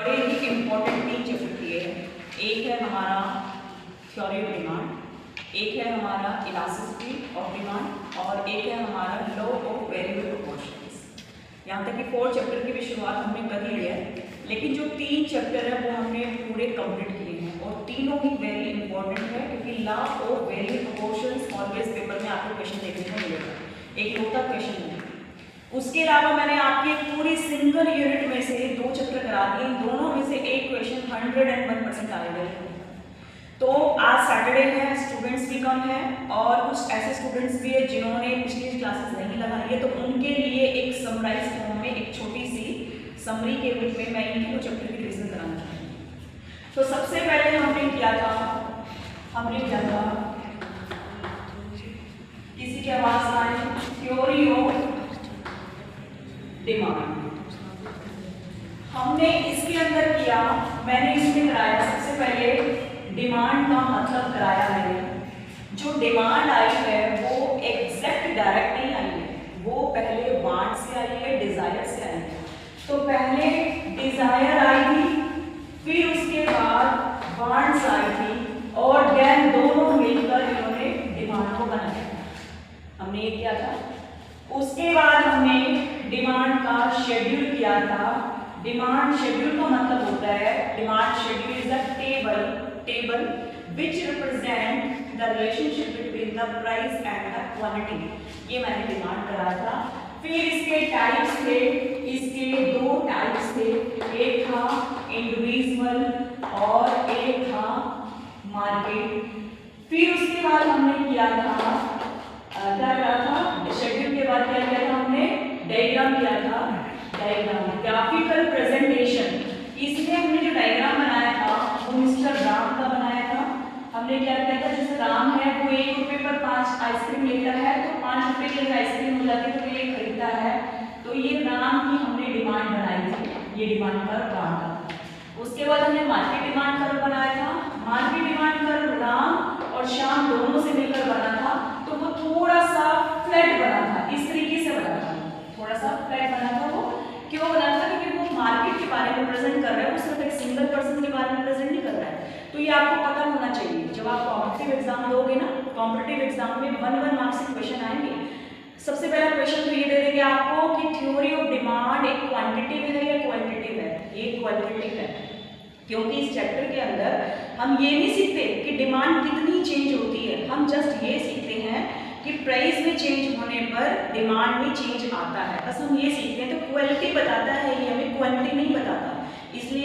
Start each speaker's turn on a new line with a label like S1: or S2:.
S1: बड़े ही important 3 chapter किए हैं। एक है हमारा थ्योरी ऑफ डिमांड, एक है हमारा इलास्टिसिटी ऑफ डिमांड और एक है हमारा लॉ ऑफ वेरिएबल प्रोपोर्शंस। यहाँ तक कि 4 चैप्टर की भी शुरुआत हमने कर ली है, लेकिन जो 3 चैप्टर है वो हमने पूरे कंप्लीट किए हैं और तीनों ही वेरी इंपॉर्टेंट है, क्योंकि law of variable proportions always paper में आपको क्वेश्चन देखने को मिलेगा, एक लोटा क्वेश्चन है। उसके अलावा मैंने आपकी पूरी सिंगल यूनिट में से 2 चैप्टर करा दिए, दोनों में से एक क्वेश्चन 101% आएगा। तो आज सैटरडे है, स्टूडेंट्स भी कम है और कुछ ऐसे स्टूडेंट्स भी है जिन्होंने पिछली क्लासेस नहीं लगाई है, तो उनके लिए एक समराइज फॉर्म में एक छोटी सी समरी के रूप में मैं इन तीनों चैप्टर की रिवीजन कराना चाहती हूँ। तो सबसे पहले हमने किया था किसी के आवाज आए थ्योरी ऑफ डिमांड। हमने इसके अंदर किया, मैंने इसमें कराया सबसे पहले डिमांड का मतलब कराया मैंने। जो डिमांड आई है वो एग्जैक्ट डायरेक्ट नहीं आई है, वो पहले वांट से आई है, डिजायर से आई है। तो पहले डिजायर आई थी, फिर उसके बाद वांट्स आई थी और देन दोनों मिलकर इन्होंने डिमांड को बनाया। हमने ये किया था। उसके बाद हमने डिमांड का शेड्यूल किया था। डिमांड शेड्यूल का मतलब होता है, demand schedule is a table which represent the relationship between the price and the quantity। ये मैंने डिमांड करा था। फिर इसके टाइप्स थे, इसके 2 टाइप्स थे, एक था इंडिविजुअल और एक था मार्केट। फिर उसके बाद हमने किया था क्या करा था, शेड्यूल के बाद क्या किया था हमने, डायग्राम किया था। डायग्राम ग्राफिकल प्रेजेंटेशन, इसमें हमने जो डायग्राम बनाया था वो मिस्टर राम का बनाया था। हमने क्या किया था, जैसे राम है वो 1 रुपए पर 5 आइसक्रीम लेता है, तो 5 रुपए की आइसक्रीम हो जाती है तो ये खरीदता है। तो ये राम की हमने डिमांड बनाई थी, ये डिमांड कर्व राम का। उसके बाद हमने मार्केट डिमांड कर्व बनाया था। मार्केट डिमांड कर्व राम और श्याम दोनों से मिलकर बना था, तो वो थोड़ा सा फ्लैट बना था, इस तरीके से बना था, थोड़ा सा फ्लैट बना था। वो क्यों बना था, क्योंकि वो मार्केट के बारे में प्रेजेंट कर रहा है, वो सिर्फ एक सिंगल पर्सन के बारे में प्रेजेंट नहीं कर रहा है। तो ये आपको पता होना चाहिए, जब आप कॉम्पिटिटिव एग्जाम दोगे ना, कॉम्पिटिटिव एग्जाम में 1 मार्क्स के क्वेश्चन आएंगे। सबसे पहला क्वेश्चन तो ये दे देंगे आपको कि थ्योरी ऑफ डिमांड एक क्वांटिटिव है या क्वालिटेटिव है। ये क्वालिटेटिव है, क्योंकि इस चैप्टर के अंदर हम ये नहीं सीखते कि डिमांड कितनी चेंज होती है, हम जस्ट ये सीखते हैं कि प्राइस में चेंज होने पर डिमांड में चेंज आता है, बस हम ये सीखते हैं। तो क्वालिटी बताता है ये, हमें क्वांटिटी नहीं बताता, इसलिए